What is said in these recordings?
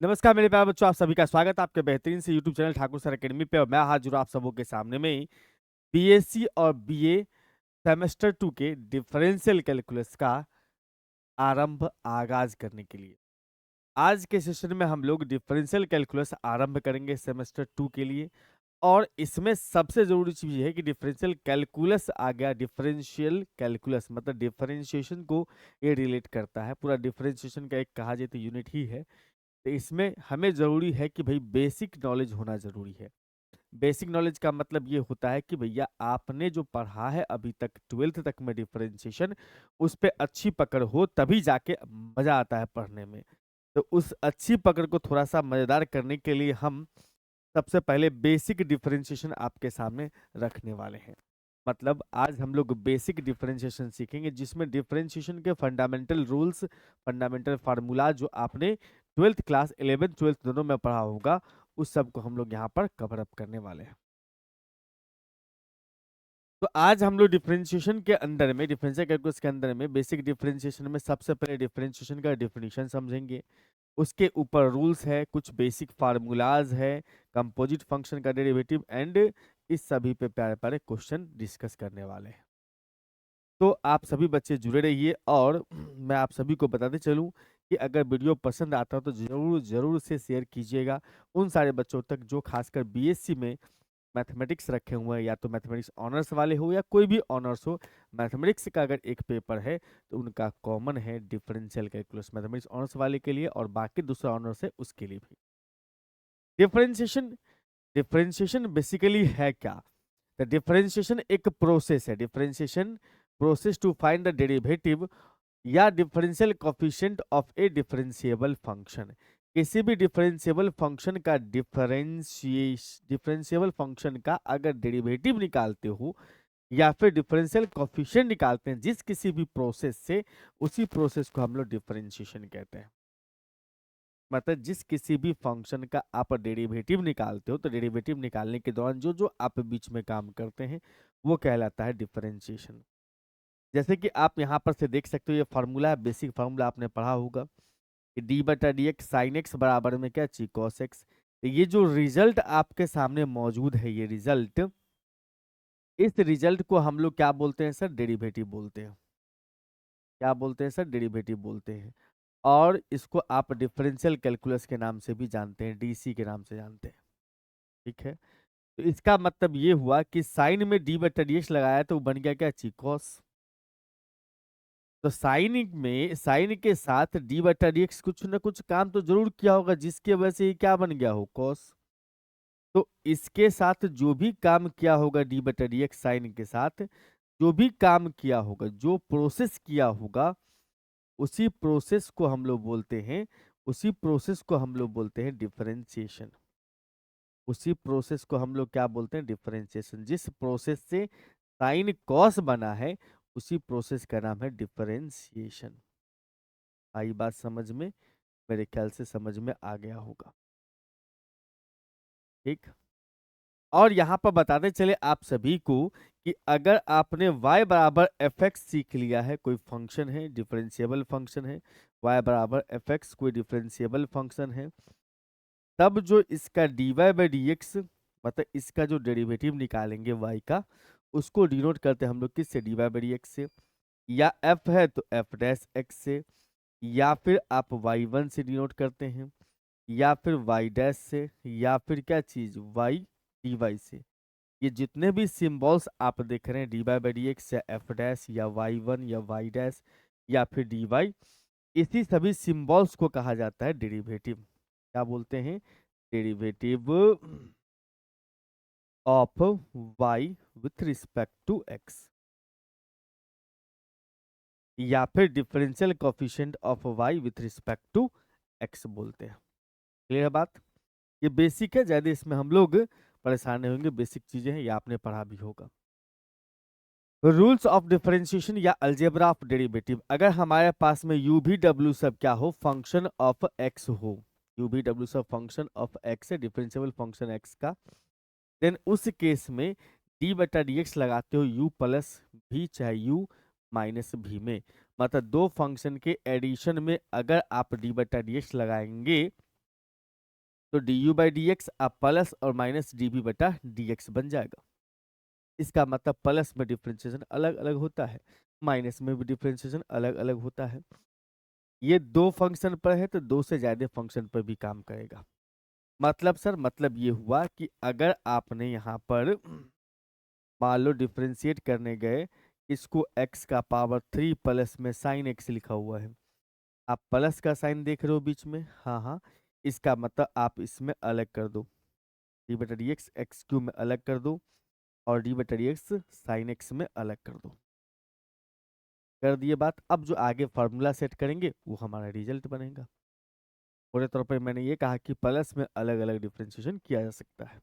नमस्कार मेरे प्यारे बच्चों, आप सभी का स्वागत है आपके बेहतरीन से YouTube channel Thakur sir academy पे। और मैं हाजिर हूँ आप सबों के सामने में बीएससी और बीए सेमेस्टर 2 के डिफरेंशियल कैलकुलस का आगाज करने के लिए आज के सेशन में हम लोग डिफरेंशियल कैलकुलस आरंभ करेंगे सेमेस्टर 2 के लिए। और इसमें सबसे जरूरी चीज ये है कि डिफरेंशियल कैलकुलस आ गया। डिफरेंशियल कैलकुलस मतलब डिफरेंशिएशन को ये रिलेट करता है। पूरा डिफरेंशिएशन का एक कहा जाए तो यूनिट ही है। तो इसमें हमें ज़रूरी है कि भाई बेसिक नॉलेज होना ज़रूरी है। बेसिक नॉलेज का मतलब ये होता है कि भैया आपने जो पढ़ा है अभी तक 12th तक में डिफरेंशिएशन, उस पे अच्छी पकड़ हो तभी जाके मज़ा आता है पढ़ने में। तो उस अच्छी पकड़ को थोड़ा सा मज़ेदार करने के लिए हम सबसे पहले बेसिक डिफरेंशिएशन आपके सामने रखने वाले हैं। मतलब आज हम लोग बेसिक डिफरेंशिएशन सीखेंगे जिसमें डिफरेंशिएशन के फंडामेंटल रूल्स, फंडामेंटल फार्मूला जो आपने 12th क्लास 11th 12th दोनों में पढ़ा होगा, उस सब को हम लोग यहाँ पर कवर अप करने वाले हैं। तो आज हम लोग डिफरेंशिएशन के अंदर में, डिफरेंशियल कैलकुलस के अंदर में बेसिक डिफरेंशिएशन में सबसे पहले डिफरेंशिएशन का डेफिनेशन समझेंगे। उसके ऊपर रूल्स है, कुछ बेसिक फार्मूलाज है, कंपोजिट फंक्शन का डेरिवेटिव एंड इस सभी पे प्यारे प्यारे क्वेश्चन डिस्कस करने वाले हैं। तो आप सभी बच्चे जुड़े रहिए। और मैं आप सभी को बताते चलूं कि अगर वीडियो पसंद आता हो तो जरूर जरूर से शेयर कीजिएगा उन सारे बच्चों तक जो खासकर बीएससी में मैथमेटिक्स रखे हुए हैं, या तो मैथमेटिक्स ऑनर्स वाले हो या कोई भी ऑनर्स हो। मैथमेटिक्स का अगर एक पेपर है तो उनका कॉमन है डिफरेंशियल कैलकुलस, मैथमेटिक्स ऑनर्स वाले के लिए और बाकी दूसरा ऑनर्स है उसके लिए भी। डिफरेंशिएशन, डिफरेंशिएशन बेसिकली है क्या? द डिफरेंशिएशन एक प्रोसेस है। Differentiation process to find the derivative या differential coefficient of a differentiable function. किसी भी डिफरेंशिएबल फंक्शन का डिफरेंशिएबल फंक्शन का अगर डेरिवेटिव निकालते हो या फिर डिफरेंशियल कोफिशिएंट निकालते हैं जिस किसी भी प्रोसेस से, उसी प्रोसेस को हम लोग डिफरेंशिएशन कहते हैं। मतलब जिस किसी भी फंक्शन का आप डेरिवेटिव निकालते हो तो डेरिवेटिव निकालने के दौरान जो जो आप बीच में काम करते हैं वो कहलाता है डिफरेंशिएशन। जैसे कि आप यहाँ पर से देख सकते हो, ये फार्मूला है, बेसिक फार्मूला आपने पढ़ा होगा कि डी बटा डी एक्स साइन एक्स बराबर में क्या ची कॉस एक्स। तो ये जो रिजल्ट आपके सामने मौजूद है, ये रिजल्ट, इस रिजल्ट को हम लोग क्या बोलते हैं सर? डेरिवेटिव बोलते हैं। क्या बोलते हैं सर? डेरिवेटिव बोलते हैं। और इसको आप डिफरेंशियल कैलकुलस के नाम से भी जानते हैं, डीसी के नाम से जानते हैं। ठीक है। तो इसका मतलब ये हुआ कि साइन में डी बटा डी एक्स लगाया तो बन गया क्या? ची कॉस। तो साइन में, साइन के साथ डी बटा डी एक्स कुछ ना कुछ काम तो जरूर किया होगा जिसकी वजह से ये क्या बन गया हो? कॉस। तो इसके साथ जो भी काम किया होगा डी बटा डी एक्स साइन के साथ, जो भी काम किया होगा, जो प्रोसेस किया होगा, उसी प्रोसेस को हम लोग बोलते हैं, उसी प्रोसेस को हम लोग बोलते हैं डिफरेंशिएशन। उसी प्रोसेस को हम लोग क्या बोलते हैं? डिफरेंशिएशन। जिस प्रोसेस से साइन कॉस बना है उसी प्रोसेस का नाम है डिफरेंशिएशन। आई बात समझ में? मेरे ख्याल से समझ में आ गया होगा। ठीक। और यहाँ पर बताते चले आप सभी को कि अगर आपने y बराबर एफ एक्स सीख लिया है, कोई फंक्शन है, डिफरेंशिएबल फंक्शन है, y बराबर एफ एक्स कोई डिफरेंशिएबल फंक्शन है, तब जो इसका dy बाई डी एक्स मतलब इसका जो डेरिवेटिव निकालेंगे y का, उसको डिनोट करते हैं हम लोग किससे? dy बाई डी एक्स से। या f है तो f डैश x से, या फिर आप y1 से डिनोट करते हैं, या फिर y डैश से, या फिर क्या चीज y dy से। ये जितने भी सिंबल्स आप देख रहे हैं d y by d x या एफ डैश या y1 या y डैश या फिर dy, इसी सभी सिंबल्स को कहा जाता है डेरिवेटिव। क्या बोलते हैं? Derivative of y with respect to x, या फिर differential coefficient of y with respect to x बोलते हैं। क्लियर है बात? ये बेसिक है, ज्यादा इसमें हम लोग परेशान नहीं होंगे, बेसिक चीजें हैं, ये आपने पढ़ा भी होगा। रूल्स ऑफ डिफरेंशिएशन या अलजेब्रा ऑफ डेरिवेटिव। अगर हमारे पास में यू भी डब्ल्यू सब क्या हो? फंक्शन ऑफ एक्स हो। यू भी डब्ल्यू सब फंक्शन ऑफ एक्स है, डिफरेंशिएबल फंक्शन एक्स का। देन उस केस में डी बटा डी एक्स लगाते हो यू प्लस भी चाहे यू माइनस भी में। मतलब दो फंक्शन के एडिशन में अगर आप डी बटा डी एक्स लगाएंगे तो D you by d x आप प्लस और माइनस डी बी बटा डी एक्स बन जाएगा। इसका मतलब प्लस में डिफ्रेंशिएशन अलग अलग होता है, माइनस में भी डिफ्रेंशिएशन अलग अलग होता है। ये दो फंक्शन पर है तो दो से ज्यादा फंक्शन पर भी काम करेगा। मतलब सर, मतलब ये हुआ कि अगर आपने यहाँ पर मान लो डिफ्रेंशिएट करने गए, इसको x का पावर 3 प्लस में साइन x लिखा हुआ है, आप प्लस का साइन देख रहे हो बीच में, हाँ हाँ, इसका मतलब आप इसमें अलग कर दो, डी बटा डी एक्स एक्स क्यू में अलग कर दो और डी बटा डी एक्स साइन एक्स में अलग कर दो। कर दिए बात। अब जो आगे फार्मूला सेट करेंगे वो हमारा रिजल्ट बनेगा। पूरे तौर पर मैंने ये कहा कि प्लस में अलग अलग डिफ्रेंशिएशन किया जा सकता है।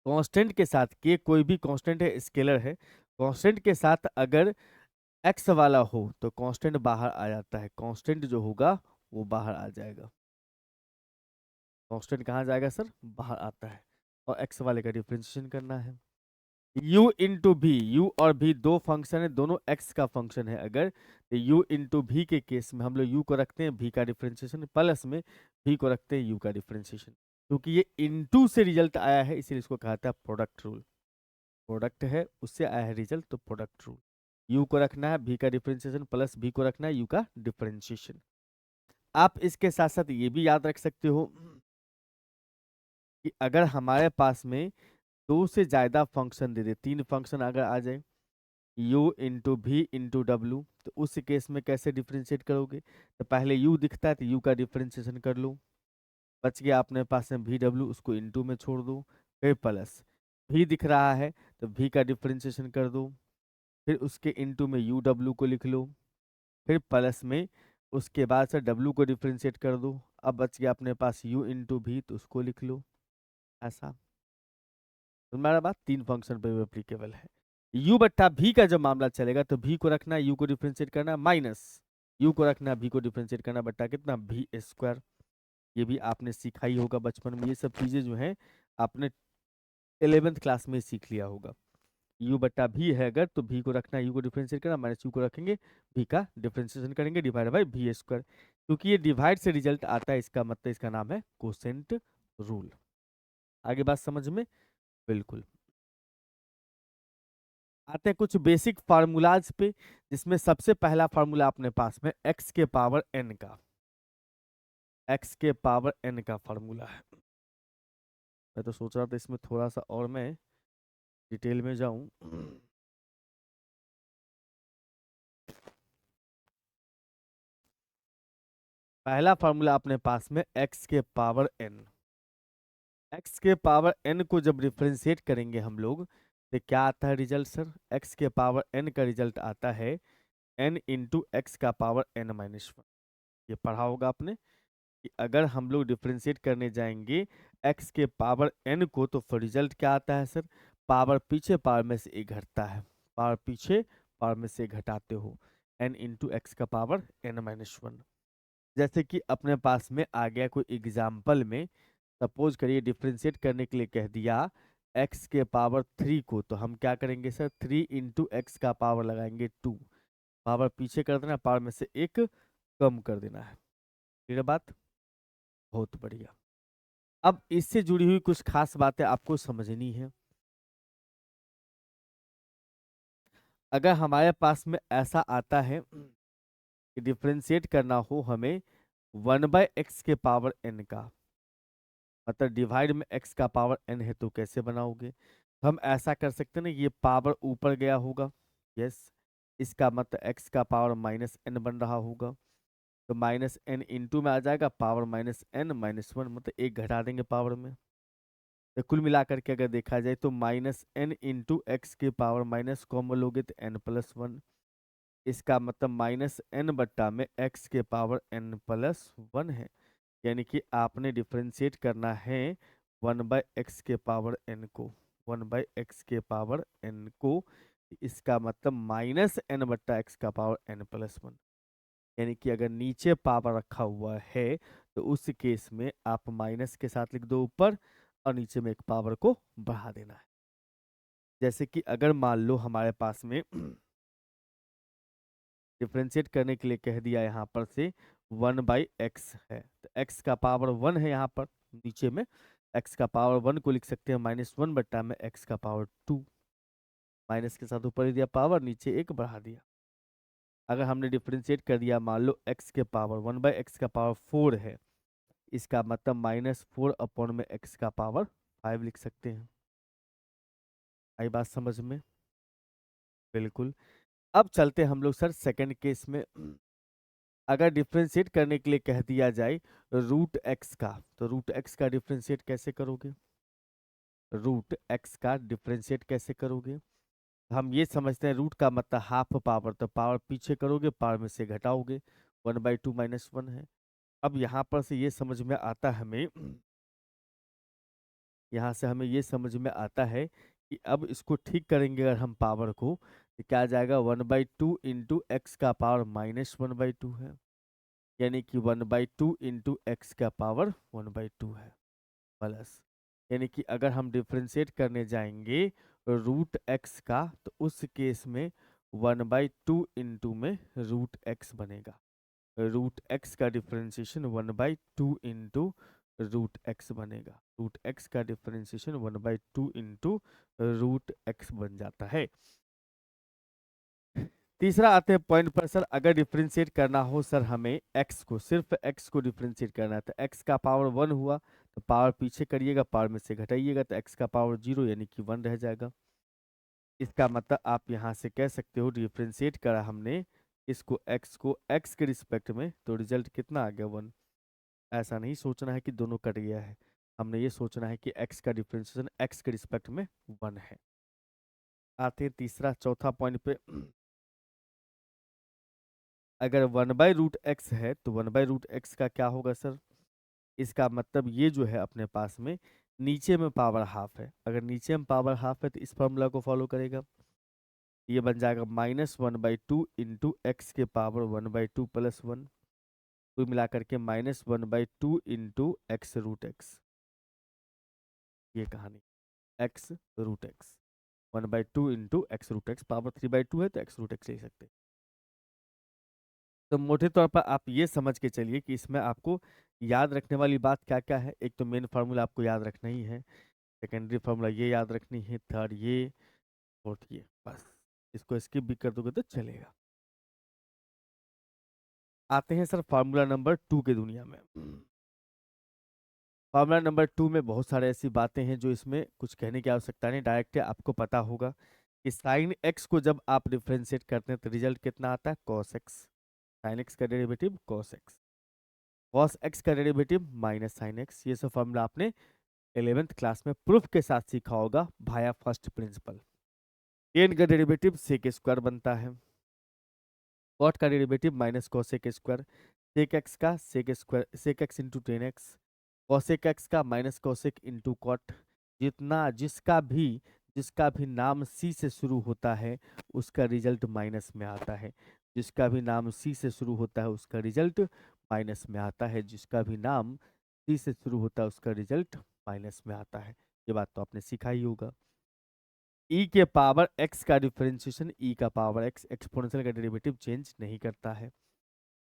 कांस्टेंट के साथ, के कोई भी कांस्टेंट है, स्केलर है, कांस्टेंट के साथ अगर एक्स वाला हो तो कांस्टेंट बाहर आ जाता है, कांस्टेंट जो होगा वो बाहर आ जाएगा। कांस्टेंट कहाँ जाएगा सर? बाहर आता है। और एक्स वाले का डिफरेंशिएशन करना है। u इंटू भी, u और भी दो फंक्शन है, दोनों x का फंक्शन है। अगर तो u इंटू भी के केस में हम लोग u को रखते हैं v का डिफरेंशिएशन, प्लस में v को रखते हैं u का डिफरेंशिएशन। क्योंकि ये इंटू से रिजल्ट आया है इसलिए इसको कहता है प्रोडक्ट रूल। प्रोडक्ट है उससे आया है रिजल्ट, तो प्रोडक्ट रूल। u को रखना है v का डिफरेंशिएशन प्लस v को रखना है u का डिफरेंशिएशन। आप इसके साथ साथ ये भी याद रख सकते हो कि अगर हमारे पास में दो से ज्यादा फंक्शन दे दे, तीन फंक्शन अगर आ जाए, u इंटू भी इंटू डब्ल्यू, तो उस केस में कैसे डिफ्रेंशिएट करोगे? तो पहले u दिखता है तो u का डिफ्रेंशिएशन कर लो, बच गया अपने पास में भी डब्ल्यू, उसको इंटू में छोड़ दो, फिर प्लस भी दिख रहा है तो v का डिफ्रेंशिएशन कर दो, फिर उसके इंटू में u डब्ल्यू को लिख लो, फिर प्लस में उसके बाद से w को डिफ्रेंशिएट कर दो। अब बच गया अपने पास u इंटू भी, तो उसको लिख लो। ऐसा तुम्हारा बात तीन फंक्शन पे एप्लीकेबल है। u बट्टा v का जब मामला चलेगा तो v को रखना है, u को डिफरेंशिएट करना, माइनस u को रखना है, v को डिफरेंशिएट करना, बट्टा कितना v स्क्वायर। ये भी आपने सीखा ही होगा बचपन में, ये सब चीजें जो है आपने 11th क्लास में सीख लिया होगा। u बट्टा v है अगर तो v को रखना है, u को डिफरेंशिएट करना, माइनस u को रखेंगे, v का डिफरेंशिएशन करेंगे, डिवाइड बाई v स्क्वायर। क्योंकि ये डिवाइड से रिजल्ट आता है, इसका मतलब इसका नाम है कोसेंट रूल। आगे बात समझ में? बिल्कुल। आते हैं कुछ बेसिक फार्मूलाज पे, जिसमें सबसे पहला फार्मूला अपने पास में x के पावर n का, x के पावर n का फार्मूला है। मैं तो सोच रहा था इसमें थोड़ा सा और मैं डिटेल में जाऊं। पहला फार्मूला अपने पास में x के पावर n, x के पावर n को जब डिफरेंशिएट करेंगे हम लोग तो क्या आता है रिजल्ट सर? x के पावर n का रिजल्ट आता है n इंटू एक्स का पावर n माइनस वन। ये पढ़ा होगा आपने कि अगर हम लोग डिफरेंशिएट करने जाएंगे x के पावर n को तो फिर रिजल्ट क्या आता है सर? पावर पीछे पावर में से एक घटता है, पावर पीछे पावर में से एक घटाते हो, n इंटू एक्स का पावर n माइनस वन। जैसे कि अपने पास में आ गया कोई एग्जाम्पल में, सपोज करिए डिफरेंशिएट करने के लिए कह दिया x के पावर 3 को, तो हम क्या करेंगे सर? 3 इंटू एक्स का पावर लगाएंगे 2, पावर पीछे कर देना, पावर में से एक कम कर देना है। ठीक है बात? बहुत बढ़िया। अब इससे जुड़ी हुई कुछ खास बातें आपको समझनी है। अगर हमारे पास में ऐसा आता है कि डिफरेंशिएट करना हो हमें 1/x के पावर n का, मतलब डिवाइड में x का पावर n है, तो कैसे बनाओगे? हम ऐसा कर सकते हैं ना, ये पावर ऊपर गया होगा, यस, इसका मतलब x का पावर माइनस n बन रहा होगा, तो माइनस n इंटू में आ जाएगा power minus n minus one, मतलब एक घटा देंगे पावर में। तो कुल मिलाकर के अगर देखा जाए तो माइनस n इंटू एक्स के पावर माइनस कॉमन लोगे तो n प्लस वन, इसका मतलब माइनस n बट्टा में x के पावर n प्लस वन है। यानी कि आपने डिफरेंशिएट करना है 1/x के पावर n को, 1/x के पावर n को, इसका मतलब माइनस n बट्टा एक्स का पावर n प्लस वन। यानी कि अगर नीचे पावर रखा हुआ है तो उस केस में आप माइनस के साथ लिख दो ऊपर और नीचे में एक पावर को बढ़ा देना है। जैसे कि अगर मान लो हमारे पास में डिफ्रेंशिएट करने के लिए कह दिया यहाँ पर से 1/x है, तो x का पावर 1 है यहाँ पर नीचे में, x का पावर 1 को लिख सकते हैं -1 बट्टा में x का पावर 2, माइनस के साथ ऊपर ही दिया पावर, नीचे 1 बढ़ा दिया। अगर हमने डिफ्रेंशिएट कर दिया, मान लो x के पावर 1/x का पावर 4 है, इसका मतलब -4 अपॉन में x का पावर 5 लिख सकते हैं। आई बात समझ में? बिल्कुल। अब चलते हम लोग सर सेकंड केस में। अगर डिफ्रेंशिएट करने के लिए कह दिया जाए √x का, तो √x का डिफ्रेंशिएट कैसे करोगे? √x का डिफ्रेंशिएट कैसे करोगे? हम ये समझते हैं रूट का मतलब हाफ पावर, तो पावर पीछे करोगे, पावर में से घटाओगे, 1/2 -1 है। अब यहाँ पर से ये समझ में आता है हमें, यहाँ से हमें ये समझ में आता है कि अब इसको ठीक करेंगे अगर हम पावर को, तो क्या आ जाएगा 1/2 इंटू एक्स का पावर -1/2 है, यानी कि 1/2 इंटू एक्स का पावर 1/2 है प्लस, यानी कि अगर हम डिफ्रेंशिएट करने जाएंगे √x का, तो उस केस में 1/2 इंटू में √x बनेगा। √x का डिफ्रेंशिएशन 1/2 इंटू √x बनेगा। √x का डिफ्रेंशिएशन 1/2 इंटू √x बन जाता है। तीसरा आते हैं पॉइंट पर सर, अगर डिफ्रेंशिएट करना हो सर हमें x को, सिर्फ x को डिफ्रेंशिएट करना है, तो x का पावर 1 हुआ, तो पावर पीछे करिएगा, पावर में से घटाइएगा, तो x का पावर 0 यानी कि 1 रह जाएगा। इसका मतलब आप यहाँ से कह सकते हो डिफ्रेंशिएट करा हमने इसको x को x के रिस्पेक्ट में, तो रिजल्ट कितना आ गया 1। ऐसा नहीं सोचना है कि दोनों कट गया है, हमने ये सोचना है कि x का डिफ्रेंशिएशन x के रिस्पेक्ट में 1 है। आते हैं तीसरा चौथा पॉइंट पे। अगर 1/√x है, तो 1/√x का क्या होगा सर? इसका मतलब ये जो है अपने पास में नीचे में पावर हाफ है, अगर नीचे में पावर हाफ है तो इस फॉर्मूला को फॉलो करेगा, ये बन जाएगा -1/2 इंटू एक्स के पावर 1/2 प्लस 1, कुल मिलाकर के -1/2 इंटू x√x, ये कहानी x√x, 1/2 इंटू x√x, पावर 3/2 है तो x√x ले सकते हैं। तो मोटे तौर पर आप ये समझ के चलिए कि इसमें आपको याद रखने वाली बात क्या क्या है। एक तो मेन फार्मूला आपको याद रखना ही है, सेकेंडरी फार्मूला ये याद रखनी है, थर्ड ये, फोर्थ ये, बस इसको स्किप भी कर दोगे तो चलेगा। आते हैं सर फार्मूला नंबर 2 के दुनिया में। फार्मूला नंबर 2 में बहुत सारे ऐसी बातें हैं जो इसमें कुछ कहने की आवश्यकता नहीं, डायरेक्ट आपको पता होगा कि साइन एक्स को जब आप डिफ्रेंशिएट करते हैं तो रिजल्ट कितना आता है कॉस एक्स, साइन एक्स का derivative cos x, cos x का डेरिवेटिव माइनस साइन एक्स। ये सब फॉर्मूला आपने 11th क्लास में प्रूफ के साथ सीखा होगा भाया फर्स्ट प्रिंसिपल। टेन का डेरिवेटिव सेक स्क्वायर बनता है, कॉट का derivative minus cosec square, sec x का sec square, sec x into tan x, cosec x का माइनस कॉसेक इंटू कॉट। जितना जिसका भी नाम सी से शुरू होता है उसका रिजल्ट माइनस में आता है, जिसका भी नाम सी से शुरू होता है उसका रिजल्ट माइनस में आता है, जिसका भी नाम सी से शुरू होता है उसका रिजल्ट माइनस में आता है। ये बात तो आपने सीखा ही होगा। ई के पावर एक्स का डिफरेंशिएशन ई का पावर एक्स, एक्सपोनेंशियल का डेरिवेटिव चेंज नहीं करता है।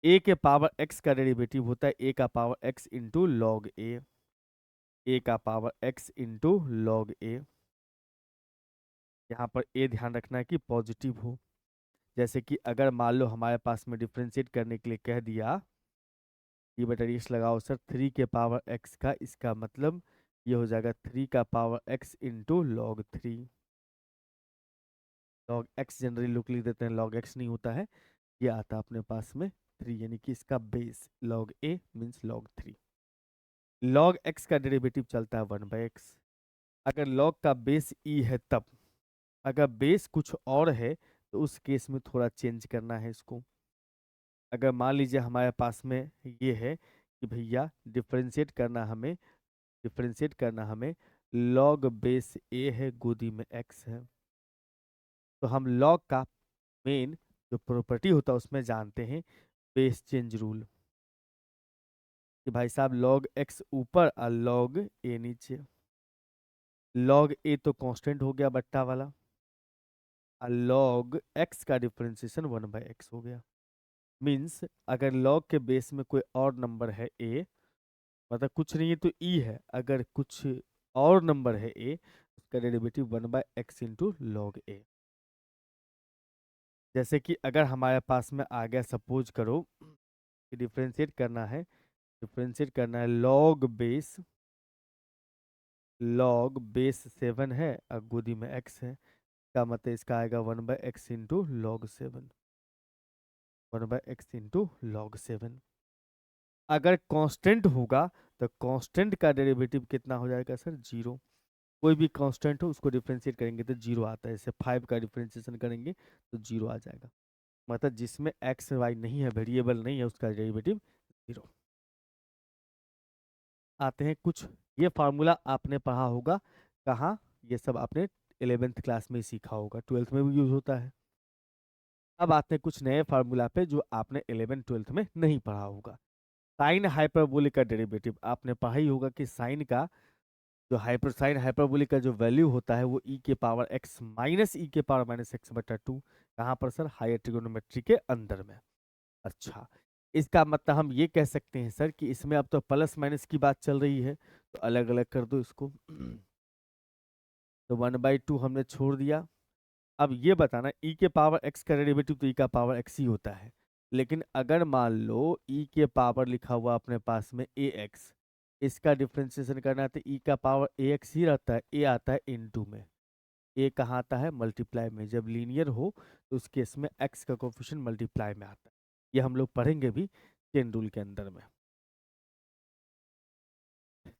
ए के पावर एक्स का डेरिवेटिव होता है ए का पावर एक्स इंटू लॉग ए, ए का पावर एक्स इंटू लॉग ए। यहाँ पर ए ध्यान रखना है कि पॉजिटिव हो, जैसे कि अगर मान लो हमारे पास में डिफ्रेंशिएट करने के लिए कह दिया ये बटा एक्स लगाओ सर 3 के पावर एक्स का, इसका मतलब ये हो जाएगा 3 का power x into log 3। Log x generally लोग लिख देते हैं, लॉग एक्स नहीं होता है, ये आता है अपने पास में 3, यानी कि इसका बेस लॉग ए मीन्स लॉग 3। लॉग एक्स का डेरिवेटिव चलता है 1/x। अगर लॉग का बेस ई है तब, अगर बेस कुछ और है तो उस केस में थोड़ा चेंज करना है इसको। अगर मान लीजिए हमारे पास में ये है कि भैया डिफरेंशिएट करना हमें लॉग बेस ए है गोदी में एक्स है, तो हम लॉग का मेन जो प्रॉपर्टी होता है उसमें जानते हैं बेस चेंज रूल, कि भाई साहब लॉग एक्स ऊपर और लॉग ए नीचे। लॉग ए तो कांस्टेंट हो गया बट्टा वाला, और लॉग एक्स का डिफरेंशिएशन 1/x हो गया। मीन्स अगर log के बेस में कोई और नंबर है a, मतलब कुछ नहीं है तो e है, अगर कुछ और नंबर है a, उसका derivative 1/x into log a। जैसे कि अगर हमारे पास में आ गया, सपोज करो कि डिफ्रेंशिएट करना है लॉग बेस 7 है और गोदी में x है, का मतलब इसका आएगा 1/x into log 7, 1/x into log 7। अगर कांस्टेंट होगा तो कांस्टेंट का डेरिवेटिव कितना हो जाएगा सर, जीरो। कोई भी कांस्टेंट हो उसको डिफरेंशिएट करेंगे तो जीरो आता है, जैसे 5 का डिफरेंशिएशन करेंगे तो जीरो आ जाएगा। मतलब जिसमें एक्स वाई नहीं है, वेरिएबल नहीं है, उसका डेरिवेटिव जीरो। आते हैं कुछ, ये फार्मूला आपने पढ़ा होगा कहाँ, ये सब आपने 11th क्लास में ही सीखा होगा, 12th में भी यूज होता है। अब आते हैं कुछ नए फार्मूला पे जो आपने 11th 12th में नहीं पढ़ा होगा। साइन हाइपरबोलिक का डेरिवेटिव आपने पढ़ा ही होगा कि साइन का जो साइन हाइपरबोलिक का जो वैल्यू होता है वो e के पावर x माइनस ई के पावर माइनस एक्स बटा टू, कहाँ पर सर, हायर ट्रिगोनोमेट्री के अंदर में। अच्छा, इसका मतलब हम ये कह सकते हैं सर कि इसमें अब तो प्लस माइनस की बात चल रही है, तो अलग अलग कर दो इसको। तो 1/2 हमने छोड़ दिया। अब ये बताना, e के पावर x का डेरिवेटिव तो e का पावर x ही होता है, लेकिन अगर मान लो e के पावर लिखा हुआ अपने पास में ax, इसका डिफ्रेंसिएशन करना है तो e का पावर ax ही रहता है, a आता है इनटू में, a कहाँ आता है, मल्टीप्लाई में। जब लीनियर हो तो उस केस में x का कोफिशिएंट मल्टीप्लाई में आता है, ये हम लोग पढ़ेंगे भी चेन रूल के अंदर में।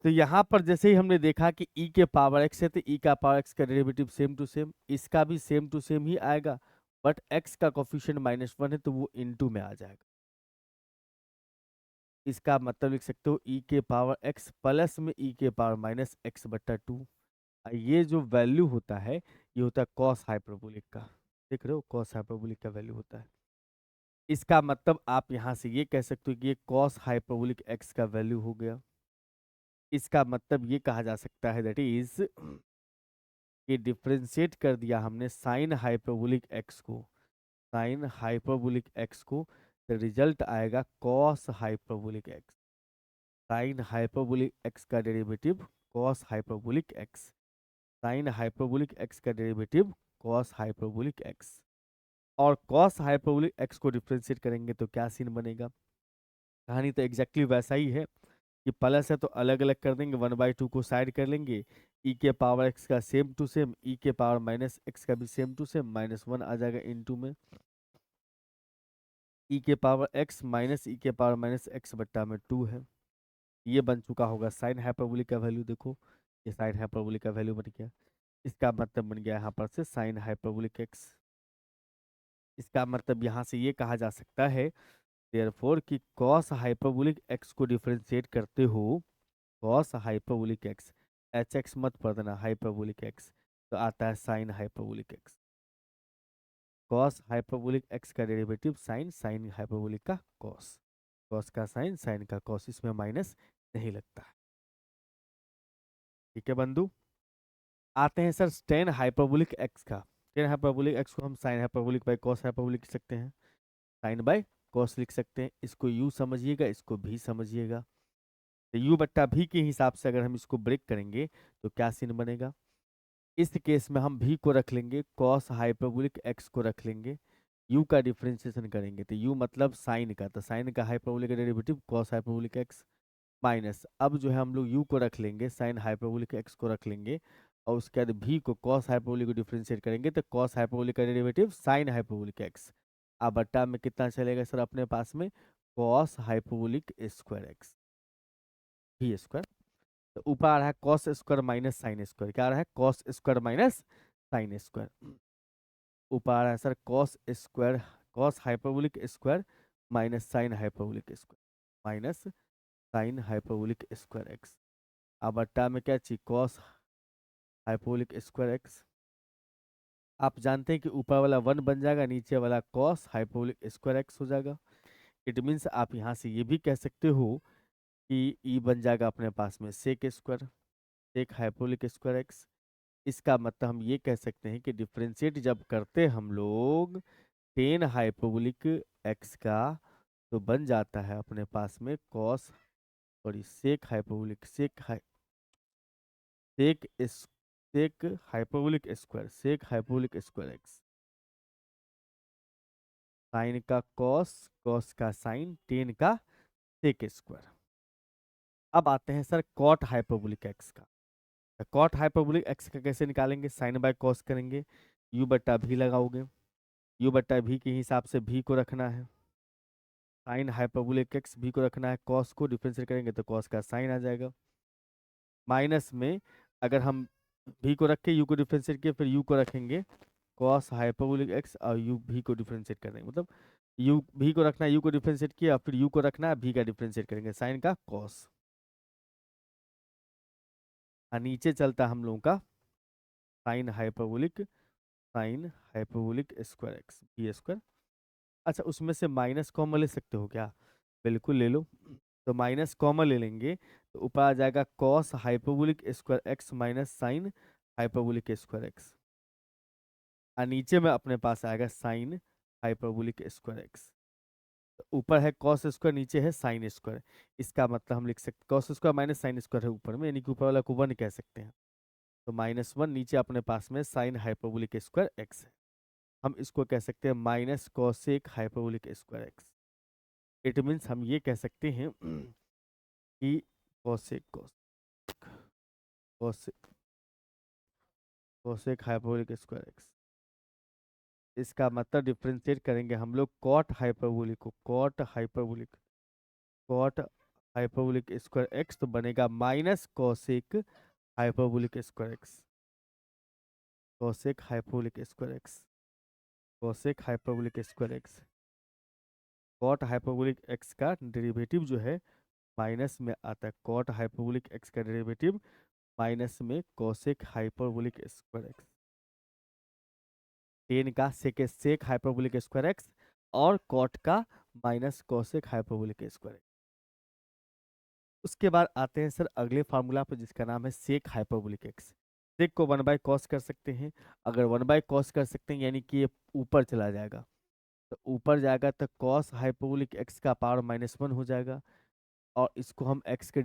तो यहाँ पर जैसे ही हमने देखा कि e के पावर x है तो e का पावर x का डेरिवेटिव सेम टू सेम, इसका भी सेम टू सेम ही आएगा, बट x का कोफिशिएंट -1 है तो वो इनटू में आ जाएगा। इसका मतलब लिख सकते हो e के पावर x प्लस में e के पावर माइनस एक्स बट्टा टू। ये जो वैल्यू होता है ये होता है कॉस हाइपरबोलिक का, देख रहे हो, कॉस हाइपरबोलिक का वैल्यू होता है। इसका मतलब आप यहाँ से ये कह सकते हो कि ये कॉस हाइपरबोलिक x का वैल्यू हो गया। इसका मतलब ये कहा जा सकता है दैट इज कि डिफ्रेंशिएट कर दिया हमने साइन हाइपरबोलिक एक्स को, साइन हाइपरबोलिक एक्स को, तो रिजल्ट आएगा cos hyperbolic x. Sine hyperbolic x का derivative cos hyperbolic x, sine hyperbolic x का डेरिवेटिव कॉस हाइपरबोलिक एक्स। और कॉस हाइपरबोलिक एक्स को डिफ्रेंशिएट करेंगे तो क्या सीन बनेगा, कहानी तो एग्जैक्टली वैसा ही है कि प्लस है तो अलग अलग कर देंगे, 1/2 को साइड कर लेंगे, e के पावर x का सेम टू सेम, e के पावर माइनस एक्स का भी सेम टू सेम, -1 आ जाएगा इनटू में, e के पावर x माइनस ई के पावर माइनस एक्स बट्टा में 2 है। ये बन चुका होगा साइन हाइपरबोलिक का वैल्यू, देखो ये साइन हाइपरबोलिक का वैल्यू बन गया। इसका मतलब बन गया यहाँ पर से साइन हाइपरबोलिक x। इसका मतलब यहाँ से ये कहा जा सकता है देयरफॉर कि कॉस हाइपरबोलिक x को डिफरेंशिएट करते हो, cos hyperbolic x, H x मत पढ़ देना, हाइपरबोलिक एक्स, तो आता है sign hyperbolic x. Cos hyperbolic x का डेरिवेटिव साइन, साइन हाइपरबोलिक का कॉस, कॉस का साइन, साइन का कॉस, इसमें माइनस नहीं लगता है। ठीक है बंधु, आते हैं सर टेन हाइपरबोलिक एक्स का। टेन हाइपरबोलिक एक्स को हम sine hyperbolic by cos hyperbolic लिख सकते हैं, साइन बाई कॉस लिख सकते हैं। इसको यू समझिएगा, इसको भी समझिएगा। तो यू बट्टा भी के हिसाब से अगर हम इसको ब्रेक करेंगे तो क्या सीन बनेगा, इस केस में हम भी को रख लेंगे, कॉस हाइपरबोलिक एक्स को रख लेंगे, यू का डिफरेंशिएशन करेंगे तो यू मतलब साइन का, तो साइन का hyperbolic derivative cos hyperbolic x, minus अब जो है हम लोग यू को रख लेंगे, साइन हाइपरबोलिक एक्स को रख लेंगे, और उसके बाद भी को कॉस हाइपरबोलिक को डिफरेंशिएट करेंगे तो कॉस हाइपरबोलिक का डेरिवेटिव साइन हाइपरबोलिक एक्स। अब बट्टा में कितना चलेगा सर अपने पास में, कॉस हाइपरबोलिक स्क्वायर एक्स भी स्क्वायर। तो ऊपर आ रहा है cos square minus sine square, क्या आ रहा है, cos square minus sine square. ऊपर आ रहा है sir cos square, cos hyperbolic square minus sign hyperbolic square, minus sign hyperbolic square x. अब बट्टा में क्या चाहिए, कॉस हाइपरबोलिक स्क्वायर एक्स। आप जानते हैं कि ऊपर वाला 1 बन जाएगा, नीचे वाला कॉस हाइपरबोलिक स्क्वायर एक्स हो जाएगा। इट मीन्स आप यहाँ से ये भी कह सकते हो कि ई बन जाएगा अपने पास में sec square, sec hyperbolic square x. इसका मतलब हम ये कह सकते हैं कि डिफरेंशिएट जब करते हम लोग टेन हाइपरबोलिक एक्स का तो बन जाता है अपने पास में cos, sorry sec hyperbolic sec इस sec hyperbolic square x, sine का कॉस, कॉस का साइन, टेन का सेक स्क्वायर। अब आते हैं सर कॉट हाइपरबोलिक एक्स का। कॉट हाइपरबोलिक एक्स का कैसे निकालेंगे? साइन बाय कॉस करेंगे, यू बट्टा भी लगाओगे, यू बट्टा भी के हिसाब से भी को रखना है, साइन हाइपरबोलिक एक्स भी को रखना है, कॉस को डिफरेंशिएट करेंगे तो कॉस का साइन आ जाएगा। माइनस में अगर हम भी को रख के यू को डिफरेंशिएट किए, फिर यू को रखेंगे कॉस हाइपरबोलिक एक्स और यू भी को डिफरेंशिएट कर देंगे, मतलब यू भी को रखना है, यू को डिफरेंशिएट किया, फिर यू को रखना है, भी का डिफरेंशिएट करेंगे, साइन का कॉस। और नीचे चलता है हम लोगों का sine hyperbolic square x b square. अच्छा, उसमें से माइनस कॉमन ले सकते हो क्या? बिल्कुल ले लो। तो माइनस कॉमन ले लेंगे तो ऊपर आ जाएगा cos hyperbolic square x minus sign hyperbolic square x, और नीचे में अपने पास आएगा साइन हाइपरबोलिक स्क्वायर एक्स। तो ऊपर है कॉस स्क्वायर, नीचे है साइन स्क्वायर। इसका मतलब हम लिख सकते cos square minus sine square है ऊपर में, यानी कि ऊपर वाला को 1 कह सकते हैं। तो -1, नीचे अपने पास में साइन हाइपरबोलिक स्क्वायर एक्स है। हम इसको कह सकते हैं minus cosec hyperbolic square x. It means हम ये कह सकते हैं कि cosec cosec cosec hyperbolic square x, इसका मतलब डिफरेंशिएट करेंगे हम लोग कॉट हाइपरबोलिक स्क्वायर एक्स, तो बनेगा minus cosec hyperbolic square x, cosec hyperbolic square x, cosec hyperbolic square x. Cot hyperbolic x का डेरिवेटिव जो है माइनस में आता है, कॉट हाइपरबोलिक एक्स का डेरिवेटिव माइनस में cosec hyperbolic square x, tan का सेक हाइपरबोलिक स्क्वायर एक्स, और कॉट का minus cosec hyperbolic square x. उसके बाद आते हैं सर अगले फार्मूला पर, जिसका नाम है सेक हाइपरबोलिक एक्स। सेक को 1/cos कर सकते हैं, अगर 1/cos कर सकते हैं यानी कि ये ऊपर चला जाएगा, तो ऊपर जाएगा तो कॉस हाइपरबोलिक एक्स का पावर -1 हो जाएगा, और इसको हम एक्स के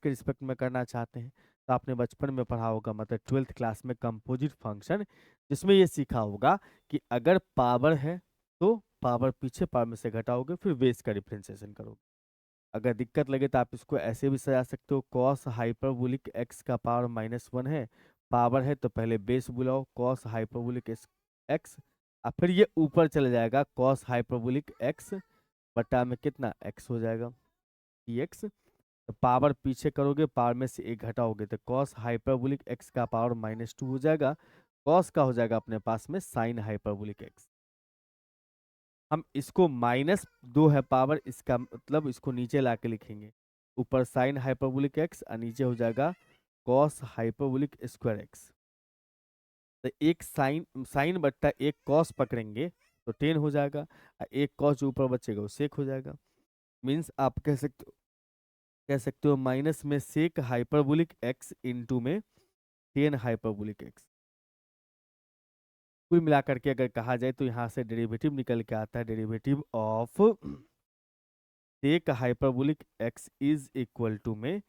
रिस्पेक्ट में करना चाहते हैं। तो आपने बचपन में पढ़ा होगा, मतलब 12th क्लास में कंपोजिट फंक्शन, जिसमें ये सीखा होगा कि अगर पावर है तो पावर पीछे पावर में से घटाओगे, फिर बेस का डिफरेंशिएशन करोगे। अगर दिक्कत लगे तो आप इसको ऐसे भी सजा सकते हो, कॉस हाइपरबोलिक एक्स का पावर -1 है, पावर है तो पहले बेस बुलाओ कॉस हाइपरबोलिक एक्स, और फिर ये ऊपर चले जाएगा कॉस हाइपरबोलिक एक्स बटा में कितना एक्स हो जाएगा एक्स। तो पावर पीछे करोगे, पावर में से एक घटाओगे तो कॉस हाइपरबोलिक एक्स का पावर -2 हो जाएगा, कॉस का हो जाएगा अपने पास में साइन हाइपरबोलिक एक्स। हम इसको -2 है पावर, इसका मतलब इसको नीचे ला के लिखेंगे, ऊपर साइन हाइपरबोलिक एक्स और नीचे हो जाएगा कॉस हाइपरबोलिक स्क्वायर एक्स। तो एक साइन साइन बट्टा एक कॉस पकड़ेंगे तो 10 हो जाएगा, और एक कॉस जो ऊपर बचेगा वो सेक हो जाएगा। मीन्स आप कह सकते हो माइनस में सेक हाइपरबोलिक एक्स इंटू में 10 हाइपरबोलिक एक्स। कुल मिलाकर के अगर कहा जाए तो यहाँ से डेरिवेटिव निकल के आता है, derivative of sec hyperbolic x is equal to में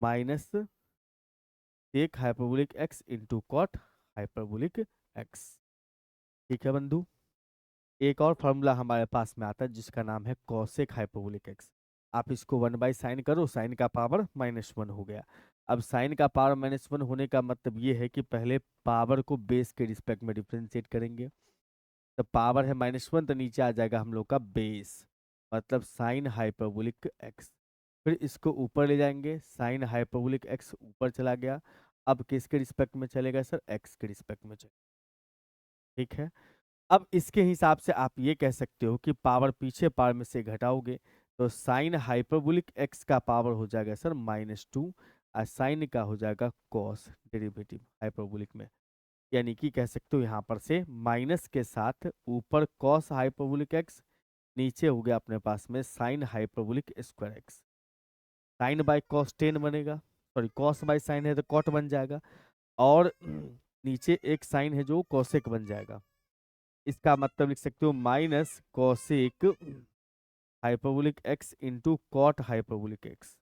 minus sec hyperbolic x into cot hyperbolic x. ठीक है बंधु। एक और फॉर्मूला हमारे पास में आता है जिसका नाम है कॉसेक हाइपरबोलिक एक्स। आप इसको 1/साइन करो, साइन का पावर -1 हो गया। अब साइन का पावर -1 होने का मतलब ये है कि पहले पावर को बेस के रिस्पेक्ट में डिफ्रेंशिएट करेंगे। तो पावर है -1 तो नीचे आ जाएगा हम लोग का बेस, मतलब साइन हाइपरबोलिक एक्स। फिर इसको ऊपर ले जाएंगे, साइन हाइपरबोलिक एक्स ऊपर चला गया, अब किसके रिस्पेक्ट में चलेगा सर? एक्स के रिस्पेक्ट में चलेगा। ठीक है। अब इसके हिसाब से आप ये कह सकते हो कि पावर पीछे पावर में से घटाओगे तो साइन हाइपरबोलिक एक्स का पावर हो जाएगा सर -2, और साइन का हो जाएगा कॉस डेरिवेटिव हाइपरबोलिक में, यानी कि कह सकते हो यहाँ पर से माइनस के साथ ऊपर कॉस हाइपरबोलिक एक्स, नीचे हो गया अपने पास में sine hyperbolic square x. Sine by cos 10 बनेगा, सॉरी कॉस बाय साइन है तो कॉट बन जाएगा, और नीचे एक साइन है जो कॉसेक बन जाएगा। इसका मतलब लिख सकते हो minus cosec hyperbolic x into cot hyperbolic x.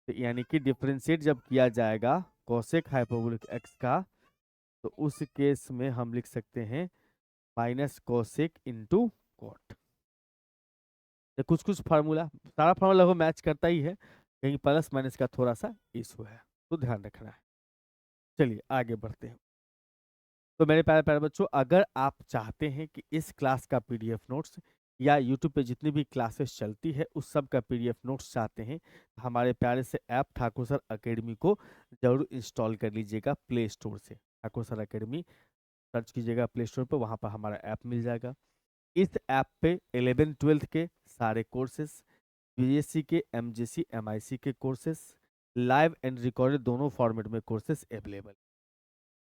तो यानी कि डिफरेंशिएट जब किया जाएगा कोसेक हाइपरबोलिक एक्स का, तो उस केस में हम लिख सकते हैं माइनस कोसेक इंटू कॉट। कुछ कुछ फार्मूला, सारा फार्मूला वो मैच करता ही है, कहीं प्लस माइनस का थोड़ा सा इशू है, तो ध्यान रखना है। चलिए आगे बढ़ते हैं। तो मेरे प्यारे प्यारे बच्चों, अगर आप चाहते हैं कि इस क्लास का पीडीएफ नोट्स या यूट्यूब पे जितनी भी क्लासेस चलती है उस सब का पीडीएफ नोट्स चाहते हैं, तो हमारे प्यारे से ऐप ठाकुर सर अकेडमी को जरूर इंस्टॉल कर लीजिएगा प्ले स्टोर से। ठाकुर सर अकेडमी सर्च कीजिएगा प्ले स्टोर पर, वहाँ पर हमारा ऐप मिल जाएगा। इस ऐप पे 11th-12th के सारे कोर्सेस, बीएससी के, एमजीसी, एमआईसी के कोर्सेस, लाइव एंड रिकॉर्डेड दोनों फॉर्मेट में कोर्सेस अवेलेबल।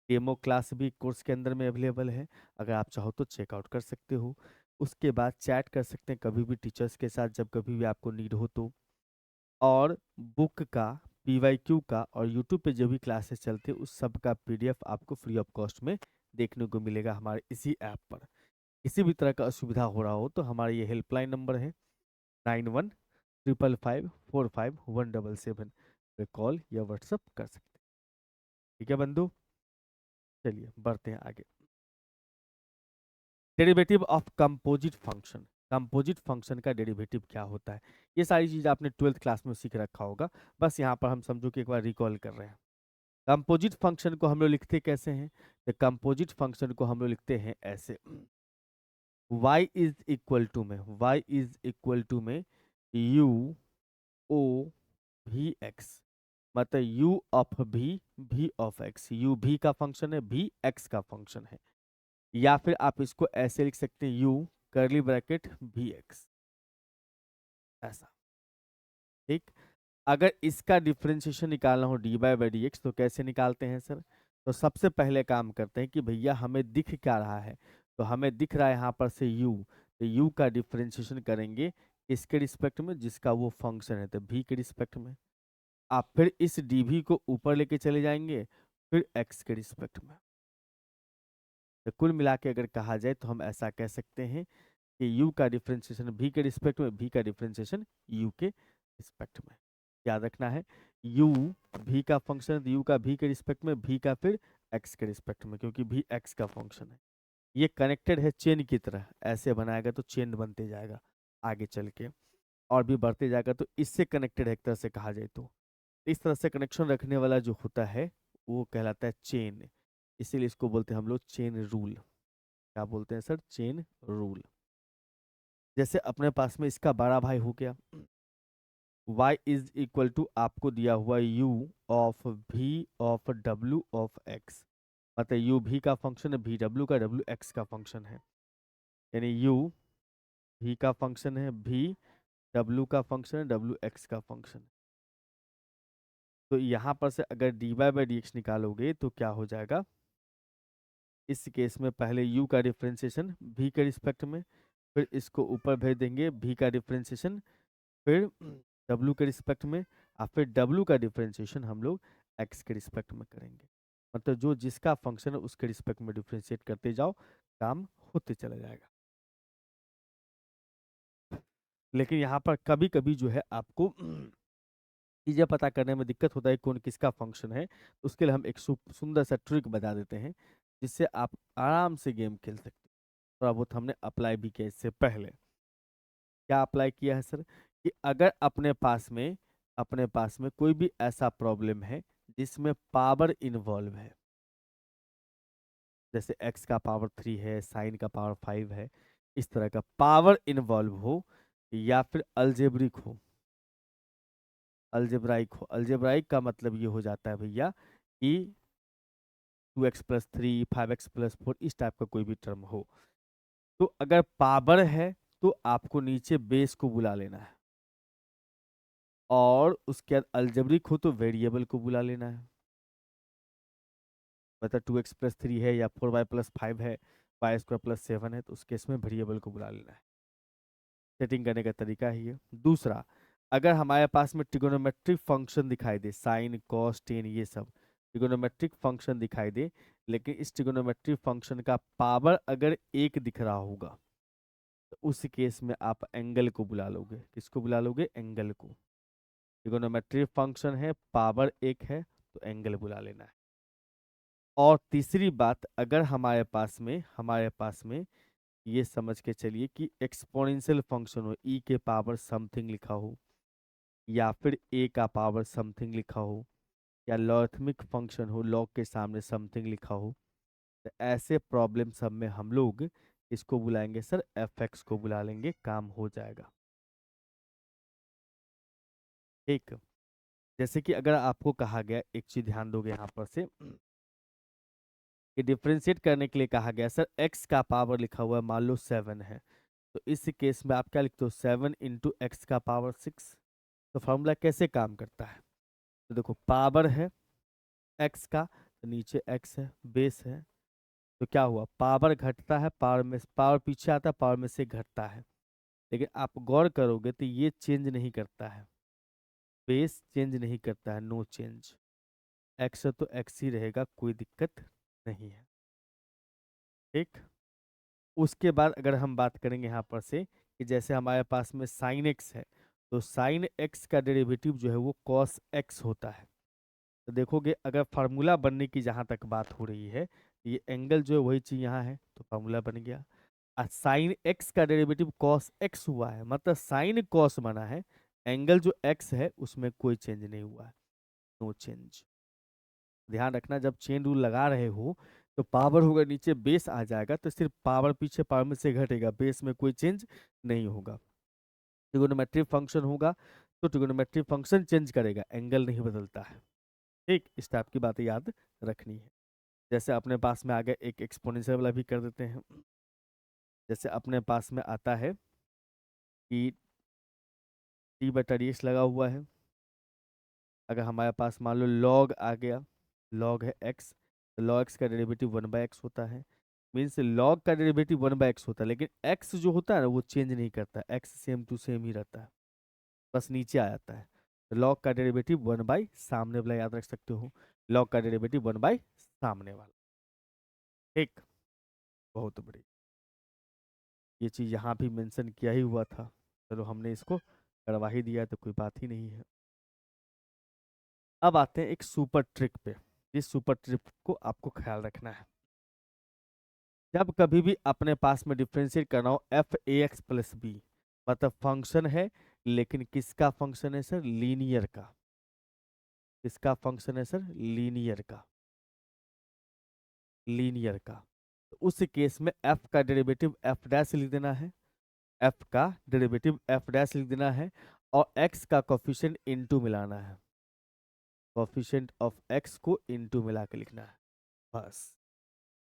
डेमो क्लास भी कोर्स के अंदर में अवेलेबल है, अगर आप चाहो तो चेकआउट कर सकते हो। उसके बाद चैट कर सकते हैं कभी भी टीचर्स के साथ, जब कभी भी आपको नीड हो तो। और बुक का, पीवाईक्यू का और यूट्यूब पे जो भी क्लासेस चलते हैं उस सब का पीडीएफ आपको फ्री ऑफ कॉस्ट में देखने को मिलेगा हमारे इसी ऐप पर। किसी भी तरह का असुविधा हो रहा हो तो हमारा ये हेल्पलाइन नंबर है 9155545177 पे कॉल या व्हाट्सअप कर सकते हैं। ठीक है बंधु, चलिए बढ़ते हैं आगे। Derivative of composite function. Composite function का डेरिवेटिव क्या होता है, ये सारी चीज आपने 12th क्लास में सीख रखा होगा, बस यहाँ पर हम समझो कि एक बार रिकॉल कर रहे हैं। कंपोजिट फंक्शन को हम लोग लिखते कैसे हैं, तो कंपोजिट फंक्शन को हम लोग लिखते हैं ऐसे, y इज इक्वल टू में, y इज इक्वल टू में u o v x, मतलब u of v of x, u v का फंक्शन है, v x का फंक्शन है। या फिर आप इसको ऐसे लिख सकते हैं u curly bracket v x, ऐसा। ठीक, अगर इसका डिफरेंशिएशन निकालना हो dy/डी एक्स तो कैसे निकालते हैं सर, तो सबसे पहले काम करते हैं कि भैया हमें दिख क्या रहा है, तो हमें दिख रहा है यहाँ पर से u, तो u का डिफरेंशिएशन करेंगे इसके रिस्पेक्ट में जिसका वो फंक्शन है, तो v के रिस्पेक्ट में। आप फिर इस dv को ऊपर लेके चले जाएंगे, फिर x के रिस्पेक्ट में। तो कुल मिला के अगर कहा जाए तो हम ऐसा कह सकते हैं कि u का डिफरेंशिएशन v के रिस्पेक्ट में, v का डिफरेंशिएशन u के रिस्पेक्ट में। याद रखना है u v का फंक्शन, u का v के रिस्पेक्ट में, v का फिर x के रिस्पेक्ट में, क्योंकि v x का फंक्शन है। ये कनेक्टेड है चेन की तरह, ऐसे बनाएगा तो चेन बनते जाएगा आगे चल के, और भी बढ़ते जाएगा, तो इससे कनेक्टेड है एक तरह से कहा जाए तो। इस तरह से कनेक्शन रखने वाला जो होता है वो कहलाता है चेन, इसीलिए इसको बोलते हैं हम लोग चेन रूल। क्या बोलते हैं सर, चेन रूल। जैसे अपने पास में इसका बड़ा भाई हो गया, y इज इक्वल टू आपको दिया हुआ u of v of w of x, मतलब u v का फंक्शन है, v w का, w x का फंक्शन है, यानी u v का फंक्शन है, v w का फंक्शन है, w x का फंक्शन है। तो यहाँ पर से अगर dy/dx निकालोगे तो क्या हो जाएगा, इस केस में पहले u का डिफरेंशिएशन v के रिस्पेक्ट में, फिर इसको ऊपर भेज देंगे v का डिफरेंशिएशन, फिर w के रिस्पेक्ट में, और फिर w का डिफरेंशिएशन हम लोग x के रिस्पेक्ट में करेंगे। मतलब जो जिसका फंक्शन है उसके रिस्पेक्ट में डिफरेंशिएट करते जाओ, काम होते चला जाएगा। लेकिन यहाँ पर कभी कभी जो है आपको चीजें पता करने में दिक्कत होता है कौन किसका फंक्शन है, तो उसके लिए हम एक सुंदर सा ट्रिक बता देते हैं जिससे आप आराम से गेम खेल सकते हैं। थोड़ा बहुत हमने अप्लाई भी किया इससे पहले। क्या अप्लाई किया है सर, कि अगर अपने पास में कोई भी ऐसा प्रॉब्लम है जिसमें पावर इन्वॉल्व है, जैसे x का पावर 3 है, साइन का पावर 5 है, इस तरह का पावर इन्वॉल्व हो, या फिर अल्जेब्रिक हो, अल्जेब्राइक हो। अल्जेब्राइक का मतलब ये हो जाता है भैया कि 2x+3, 5x+4, इस टाइप का कोई भी टर्म हो। तो अगर पावर है तो आपको नीचे बेस को बुला लेना है, और उसके बाद अल्जेब्रिक हो तो वेरिएबल को बुला लेना है, मतलब 2x+3 है या 4y+5 है, y² + 7 है, तो उस केस में वेरिएबल को बुला लेना है। सेटिंग करने का तरीका है ये। दूसरा, अगर हमारे पास में ट्रिगोनोमेट्रिक फंक्शन दिखाई दे, साइन कॉस टेन ये सब ट्रिगोनोमेट्रिक फंक्शन दिखाई दे, लेकिन इस ट्रिगोनोमेट्रिक फंक्शन का पावर अगर 1 दिख रहा होगा, तो उस केस में आप एंगल को बुला लोगे। किसको बुला लोगे? एंगल को। ट्रिगोनोमेट्री फंक्शन है, पावर एक है, तो एंगल बुला लेना है। और तीसरी बात, अगर हमारे पास में ये समझ के चलिए कि एक्सपोनेंशियल फंक्शन हो, ई के पावर समथिंग लिखा हो, या फिर ए का पावर समथिंग लिखा हो, या लॉगरिथमिक फंक्शन हो, लॉग के सामने समथिंग लिखा हो, तो ऐसे प्रॉब्लम सब में हम लोग इसको बुलाएंगे सर, एफ एक्स को बुला लेंगे, काम हो जाएगा। ठीक। जैसे कि अगर आपको कहा गया, एक चीज ध्यान दोगे यहाँ पर से, कि डिफ्रेंशिएट करने के लिए कहा गया सर एक्स का पावर लिखा हुआ है, मान लो 7 है, तो इस केस में आप क्या लिखते हो? 7 इंटू एक्स का पावर 6। तो फॉर्मूला कैसे काम करता है? तो देखो, पावर है एक्स का, तो नीचे एक्स है, बेस है, तो क्या हुआ? पावर घटता है, पावर पीछे आता है, पावर में से घटता है। लेकिन आप गौर करोगे तो ये चेंज नहीं करता है, बेस चेंज नहीं करता है, नो चेंज। एक्स तो एक्स ही रहेगा, कोई दिक्कत नहीं है। ठीक। उसके बाद अगर हम बात करेंगे यहाँ पर से, कि जैसे हमारे पास में साइन एक्स है, तो साइन एक्स का डेरिवेटिव जो है वो कॉस एक्स होता है। तो देखोगे, अगर फार्मूला बनने की जहाँ तक बात हो रही है, ये एंगल जो है वही चीज यहाँ है, तो फार्मूला बन गया। साइन एक्स का डेरिवेटिव कॉस एक्स हुआ है, मतलब साइन कॉस बना है, एंगल जो एक्स है उसमें कोई चेंज नहीं हुआ है, नो चेंज। ध्यान रखना, जब चेन रूल लगा रहे हो तो पावर होगा नीचे, बेस आ जाएगा, तो सिर्फ पावर पीछे पावर में से घटेगा, बेस में कोई चेंज नहीं होगा। ट्रिगोनोमेट्रिक फंक्शन होगा तो ट्रिगोनोमेट्रिक फंक्शन चेंज करेगा, एंगल नहीं बदलता है। ठीक, इस टाइप की बातें याद रखनी है। जैसे अपने पास में आ गया, एक एक्सपोनेंशियल वाला भी कर देते हैं। जैसे अपने पास में आता है कि टी बटा डी एक्स लगा हुआ है। अगर हमारे पास मान लो लॉग आ गया, लॉग है एक्स, तो लॉग एक्स का डेरिवेटिव 1/x होता है। मीन्स लॉग का डेरिवेटिव 1/x होता है, लेकिन एक्स जो होता है ना वो चेंज नहीं करता, एक्स सेम टू सेम ही रहता है, बस नीचे आ जाता है। तो लॉग का डेरिवेटिव 1 बाई सामने वाला याद रख सकते हो, लॉग का डेरिवेटिव 1 बाई सामने वाला। ठीक, बहुत बड़ी ये चीज यहाँ भी मेंशन किया ही हुआ था, चलो हमने इसको करवा ही दिया, तो कोई बात ही नहीं है। अब आते हैं एक सुपर ट्रिक पे, इस सुपर ट्रिक को आपको ख्याल रखना है। जब कभी भी अपने पास में डिफ्रेंशिएट करना हो f a x plus b, मतलब फंक्शन है, लेकिन किसका फंक्शन है सर? लीनियर का। किसका फंक्शन है सर? लीनियर का। लीनियर का। तो उस केस में एफ का डेरिवेटिव एफ डैश लिख देना है, एफ का डेरिवेटिव एफ डैश लिख देना है, और एक्स का कोफिशिएंट इनटू मिलाना है, कोफिशिएंट ऑफ एक्स को इनटू मिला के लिखना है, बस।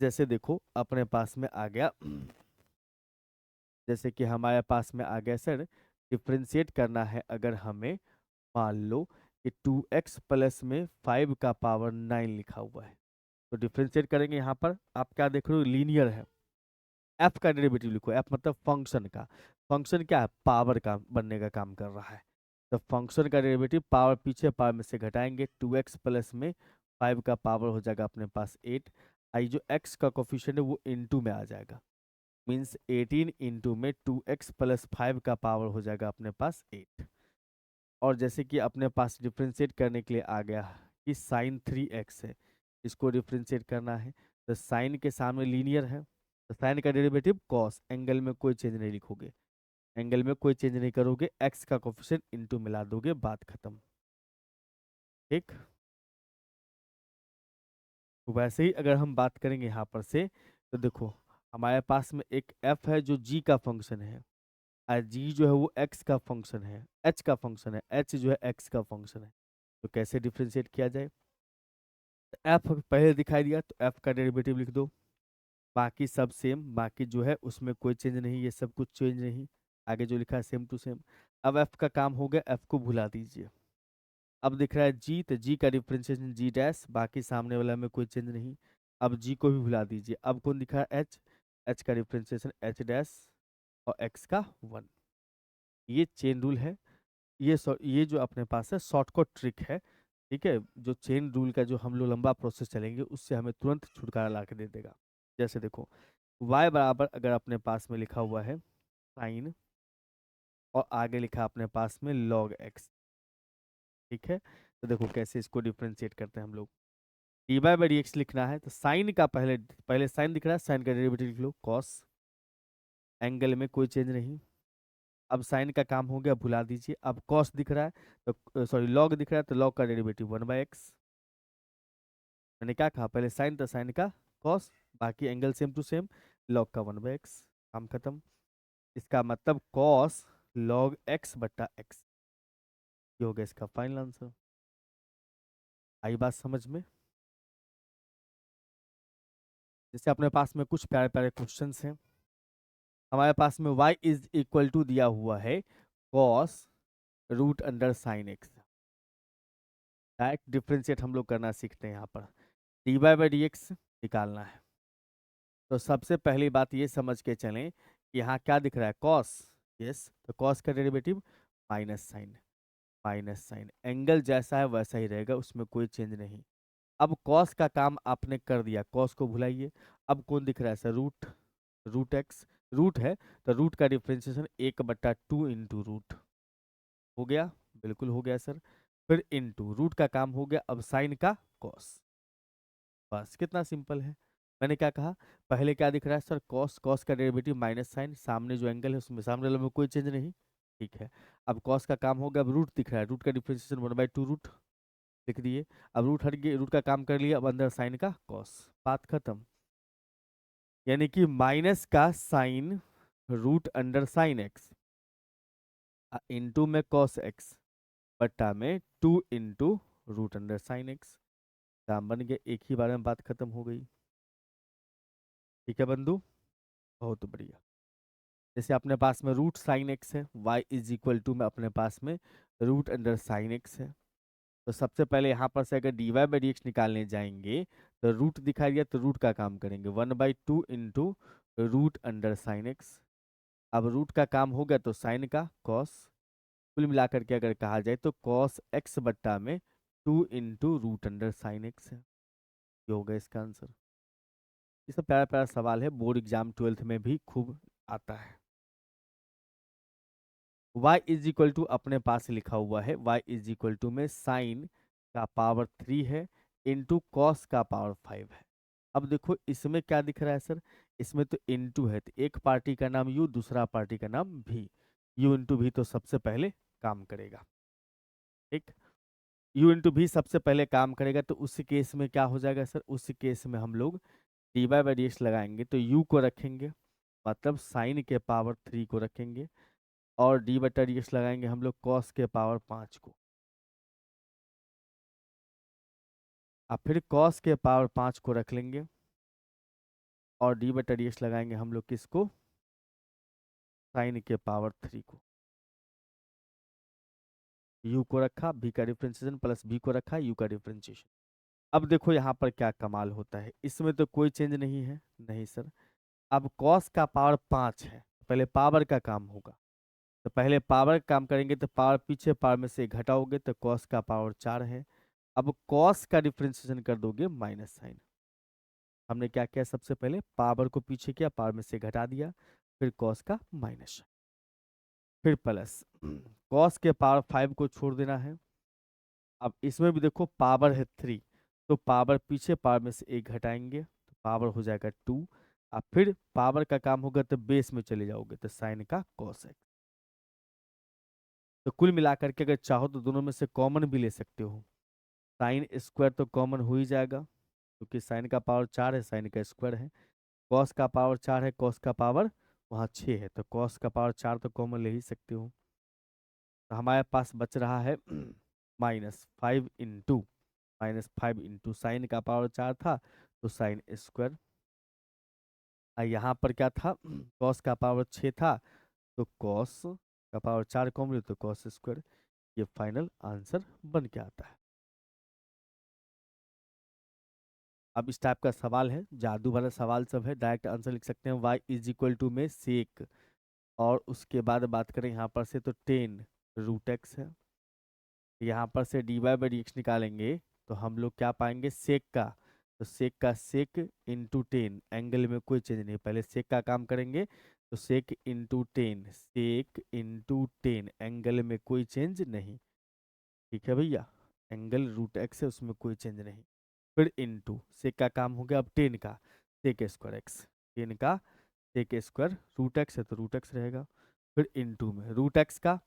जैसे देखो अपने पास में आ गया, जैसे कि हमारे पास में आ गया सर, डिफ्रेंशिएट करना है अगर हमें, मान लो कि 2x प्लस में 5 का पावर 9 लिखा हुआ है, तो डिफ्रेंशिएट करेंगे। यहाँ पर आप क्या देख रहे हो? लीनियर है। एफ का डेरिवेटिव लिखो, एफ मतलब फंक्शन का। फंक्शन क्या है? पावर का बनने का काम कर रहा है, तो फंक्शन का डेरिवेटिव पावर पीछे पावर में से घटाएंगे, 2x प्लस में 5 का पावर हो जाएगा अपने पास 8, आई जो x का कोफिशिएंट है वो इनटू में आ जाएगा, मीन्स 18 इंटू में 2x प्लस 5 का पावर हो जाएगा अपने पास 8। और जैसे कि अपने पास डिफ्रेंशिएट करने के लिए आ गया कि साइन 3x है, इसको डिफ्रेंशिएट करना है, तो साइन के सामने लीनियर है, तो साइन का डेरिवेटिव कॉस, एंगल में कोई चेंज नहीं लिखोगे, एंगल में कोई चेंज नहीं करोगे, एक्स का कोफिशिएंट इनटू मिला दोगे, बात खत्म। ठीक। वैसे ही अगर हम बात करेंगे यहाँ पर से, तो देखो हमारे पास में एक एफ है जो जी का फंक्शन है, और जी जो है वो एक्स का फंक्शन है, एच का फंक्शन है, एच जो है एक्स का फंक्शन है। तो कैसे डिफ्रेंशिएट किया जाए? एफ पहले दिखाई दिया, तो एफ का डेरिवेटिव लिख दो, बाकी सब सेम, बाकी जो है उसमें कोई चेंज नहीं, ये सब कुछ चेंज नहीं, आगे जो लिखा है सेम टू सेम। अब एफ का काम हो गया, एफ को भुला दीजिए। अब दिख रहा है जी, तो जी का डिफ्रेंशिएशन जी डैश, बाकी सामने वाला में कोई चेंज नहीं, अब जी को भी भुला दीजिए। अब कौन दिखा है? एच, एच का डिफ्रेंशिएशन एच डैश, और एक्स का 1। ये चेन रूल है, ये जो अपने पास है शॉर्टकट ट्रिक है। ठीक है, जो चेन रूल का जो हम लोग लंबा प्रोसेस चलेंगे उससे हमें तुरंत छुटकारा ला के दे देगा। जैसे देखो y बराबर अगर अपने पास में लिखा हुआ है साइन, और आगे लिखा अपने पास में लॉग एक्स। ठीक है, तो देखो कैसे इसको डिफ्रेंशिएट करते हैं हम लोग। D by by d x लिखना है तो साइन का पहले पहले साइन दिख रहा है, साइन का डेरिवेटिव लिख लो कॉस, एंगल में कोई चेंज नहीं। अब साइन का काम हो गया, भुला दीजिए। अब कॉस दिख रहा है तो सॉरी लॉग दिख रहा है तो लॉग का डेरिवेटिव 1/x। मैंने क्या कहा, पहले साइन तो साइन का कॉस, बाकी angle same to same, log का 1/x, काम खत्म। इसका मतलब कॉस लॉग एक्स बट्टा एक्स, ये हो गया इसका फाइनल आंसर। आई बात समझ में? जैसे अपने पास में कुछ प्यारे प्यारे क्वेश्चंस हैं। हमारे पास में y इज इक्वल टू दिया हुआ है cos root under sine x. Direct differentiate हम लोग करना सीखते हैं। यहाँ पर d y by d x निकालना है, तो सबसे पहली बात ये समझ के चलें कि यहाँ क्या दिख रहा है, cos। यस, तो cos का derivative minus sine, minus sine angle जैसा है वैसा ही रहेगा, उसमें कोई चेंज नहीं। अब cos का काम आपने कर दिया, cos को भुलाइए। अब कौन दिख रहा है sir, root, root x, root है तो रूट का डिफ्रेंशिएशन 1/2 इंटू रूट हो गया, बिल्कुल हो गया सर। फिर इंटू रूट का काम हो गया, अब साइन का कॉस, बस कितना सिंपल है। मैंने क्या कहा, पहले क्या दिख रहा है सर, कॉस, कॉस का डेरिवेटिव माइनस साइन, सामने जो एंगल है उसमें सामने वाले में कोई चेंज नहीं। ठीक है, अब कॉस का काम हो गया, अब रूट दिख रहा है, रूट का डिफ्रेंशिएशन 1/2 रूट लिख दिए। अब रूट हट गए, रूट का काम कर लिया, अब अंदर साइन का कॉस, बात खत्म। यानी कि माइनस का sine root under sine x into में कॉस एक्स बट्टा में 2 into root under sine x, काम बन गया, एक ही बार में बात खत्म हो गई। ठीक है बंधु, बहुत बढ़िया। जैसे अपने पास में रूट साइन एक्स है, y इज इक्वल टू में अपने पास में रूट अंडर साइन एक्स है, तो सबसे पहले यहाँ पर से अगर d y by d x निकालने जाएंगे तो रूट दिखाई दिया तो रूट का काम करेंगे, 1/2 into root under sine x. अब रूट का काम हो गया तो साइन का कॉस, कुल मिलाकर के अगर कहा जाए तो कॉस एक्स बट्टा में 2 into root under sine x है, ये होगा इसका आंसर। ये सब प्यारा प्यारा सवाल है, बोर्ड एग्जाम 12th में भी खूब आता है। y इज इक्वल टू अपने पास लिखा हुआ है, y इज इक्वल टू में साइन का पावर 3 है इंटू कॉस का पावर 5 है। अब देखो इसमें क्या दिख रहा है सर, इसमें तो इंटू है, तो एक पार्टी का नाम u, दूसरा पार्टी का नाम v, u इंटू भी तो सबसे पहले काम करेगा। ठीक, u इंटू भी सबसे पहले काम करेगा, तो उस केस में क्या हो जाएगा सर, उस केस में हम लोग D by by d x लगाएंगे तो u को रखेंगे, मतलब साइन के पावर 3 को रखेंगे, और डी बटा डी एक्स लगाएंगे हम लोग कॉस के पावर 5 को, अब फिर कॉस के पावर 5 को रख लेंगे, और डी बटा डी एक्स लगाएंगे हम लोग किसको, साइन के पावर 3 को। u को रखा, v का डिफ्रेंशिएशन प्लस v को रखा, u का डिफ्रेंशिएशन। अब देखो यहाँ पर क्या कमाल होता है, इसमें तो कोई चेंज नहीं है, नहीं सर। अब कॉस का पावर 5 है, पहले पावर का काम होगा, तो पहले पावर का काम करेंगे तो पावर पीछे पावर में से घटाओगे तो कॉस का पावर 4 है। अब कॉस का डिफ्रेंशिएशन कर दोगे माइनस साइन, हमने क्या किया, सबसे पहले पावर को पीछे किया, पावर में से घटा दिया, फिर कॉस का माइनस, फिर प्लस, कॉस के पावर 5 को छोड़ देना है। अब इसमें भी देखो पावर है 3, तो पावर पीछे पावर में से एक घटाएंगे तो पावर हो जाएगा 2। अब फिर पावर का काम होगा तो बेस में चले जाओगे तो साइन का कॉस है। तो कुल मिलाकर के अगर चाहो तो दोनों में से कॉमन भी ले सकते हो, साइन स्क्वायर तो कॉमन हो ही जाएगा, क्योंकि साइन का पावर 4 है, साइन का स्क्वायर है, कॉस का पावर 4 है, कॉस का पावर वहाँ 6 है, तो कॉस का पावर 4 तो कॉमन ले ही सकते हो। तो हमारे पास बच रहा है -5 इंटू साइन का पावर 4 था तो साइन स्क्वायर, और यहाँ पर क्या था, कॉस का पावर 6 था तो कॉस का पावर 4 कॉमन ले तो कॉस स्क्वायर, ये फाइनल आंसर बन के आता है। अब इस टाइप का सवाल है, जादू वाला सवाल सब है, डायरेक्ट आंसर लिख सकते हैं, y इज इक्वल टू में सेक, और उसके बाद बात करें यहाँ पर से तो 10 रूट एक्स है, यहाँ पर से d y by d x निकालेंगे तो हम लोग क्या पाएंगे, सेक का, तो सेक का सेक इंटू 10, एंगल में कोई चेंज नहीं, पहले सेक का काम करेंगे तो सेक इंटू 10, सेक इंटू 10, एंगल में कोई चेंज नहीं, ठीक है भैया, एंगल रूट एक्स है उसमें कोई चेंज नहीं। फिर इंटू सेक का काम हो गया अब 10 का सेक स्क्वायर एक्स, 10 का सेक स्क्वायर रूट एक्स है तो रूट एक्स रहेगा। फिर इंटू में रूट एक्स का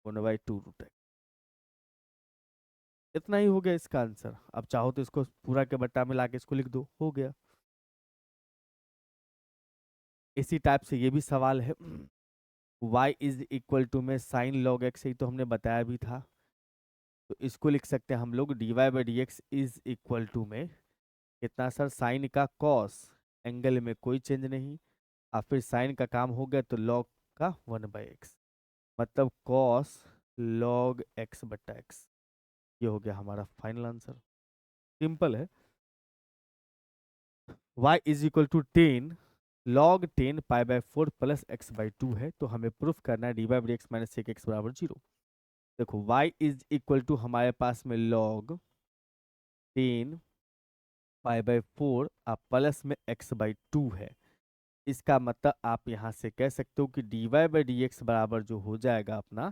1/2 रूट एक्स। इतना ही हो गया इसका आंसर। अब चाहो तो इसको पूरा के बट्टा में लाके इसको लिख दो, हो गया। इसी टाइप से ये भी सवाल है, y इज इक्वल टू में साइन लॉग एक्स, ही तो हमने बताया भी था, तो इसको लिख सकते हैं हम लोग dy/dx इज इक्वल टू में कितना सर, साइन का कॉस, एंगल में कोई चेंज नहीं, और फिर साइन का काम हो गया तो लॉग का 1/x, मतलब कॉस लॉग x बट्टा x। ये हो गया हमारा फाइनल आंसर, सिंपल है। y is equal to 10 log 10 π/4 plus x/2 है, तो हमें प्रूफ करना है dy/dx माइनस सेक एक्स बराबर 0। देखो y इज इक्वल टू हमारे पास में log 10 π/4 प्लस में x/2 है। इसका मतलब आप यहाँ से कह सकते हो कि dy/dx बराबर जो हो जाएगा अपना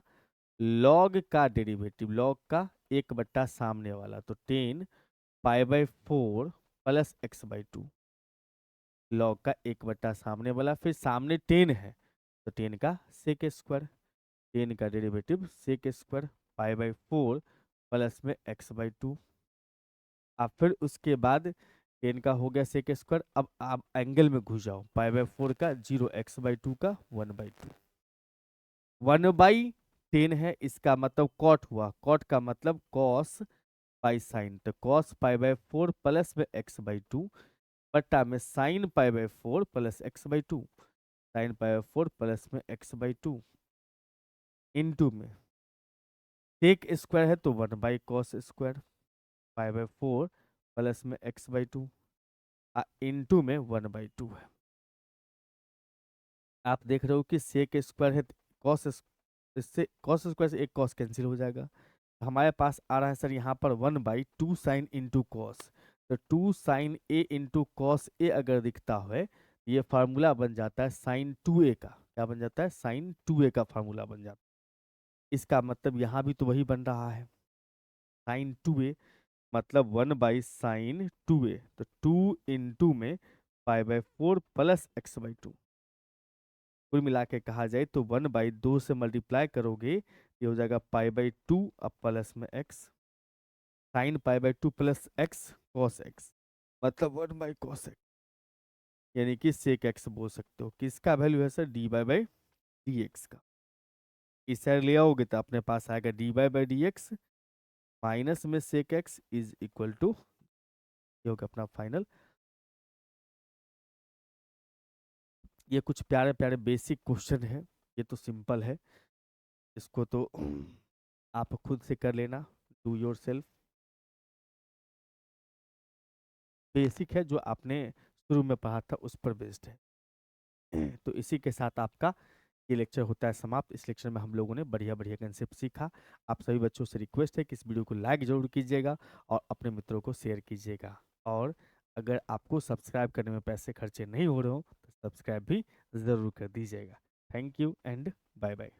log का डेरिवेटिव, log का 1/, सामने वाला, तो 10 π/4 प्लस x/2, log का 1/, सामने वाला, फिर सामने 10 है तो 10 का सेक स्क्वायर, 10 का डेरिवेटिव सेक स्क्वायर π/4 प्लस में x/2। अब फिर उसके बाद 10 का हो गया सेक स्क्वायर, अब आप एंगल में घुस जाओ, π/4 का 0, x/2 का 1/2, 1/10 है, इसका मतलब कॉट हुआ, कॉट का मतलब कॉस बाई साइन, तो कॉस π/4 प्लस में x/2 बट्टा में sign π/4 plus x/2, sign π/4 plus में x/2 इंटू में सेक स्क्वायर है तो 1/cos स्क्वायर π/4 प्लस में x/2 इंटू में 1/2 है। आप देख रहे हो कि सेक स्क्वायर है, कॉस, इससे कॉस स्क्वायर से एक कॉस कैंसिल हो जाएगा, हमारे पास आ रहा है सर यहाँ पर 1/2 साइन इंटू कॉस, तो 2 sign A into cos A अगर दिखता है, ये फार्मूला बन जाता है साइन 2a का, क्या बन जाता है, साइन 2a का फार्मूला बन जाता है। इसका मतलब यहाँ भी तो वही बन रहा है, साइन 2a, मतलब 1/sin 2a, तो 2 इंटू में π/4 प्लस x/2, कुल मिला के कहा जाए तो 1/2 से मल्टीप्लाई करोगे, ये हो जाएगा π/2 अब प्लस में x, sine π/2 plus x cos x, मतलब 1/cos x, यानी कि सेक x बोल सकते हो। किसका वैल्यू है सर, dy/dx का। इस साइड ले आओगे तो अपने पास आएगा dy/dx माइनस में सेक x इज इक्वल टू, ये होगा अपना फाइनल। ये कुछ प्यारे प्यारे बेसिक क्वेश्चन है, ये तो सिंपल है, इसको तो आप खुद से कर लेना, डू योर सेल्फ, बेसिक है जो आपने शुरू में पढ़ा था उस पर बेस्ड है। तो इसी के साथ आपका ये लेक्चर होता है समाप्त। इस लेक्चर में हम लोगों ने बढ़िया बढ़िया कंसेप्ट सीखा। आप सभी बच्चों से रिक्वेस्ट है कि इस वीडियो को लाइक जरूर कीजिएगा और अपने मित्रों को शेयर कीजिएगा, और अगर आपको सब्सक्राइब करने में पैसे खर्चे नहीं हो रहे हो तो सब्सक्राइब भी ज़रूर कर दीजिएगा। Thank you and bye bye.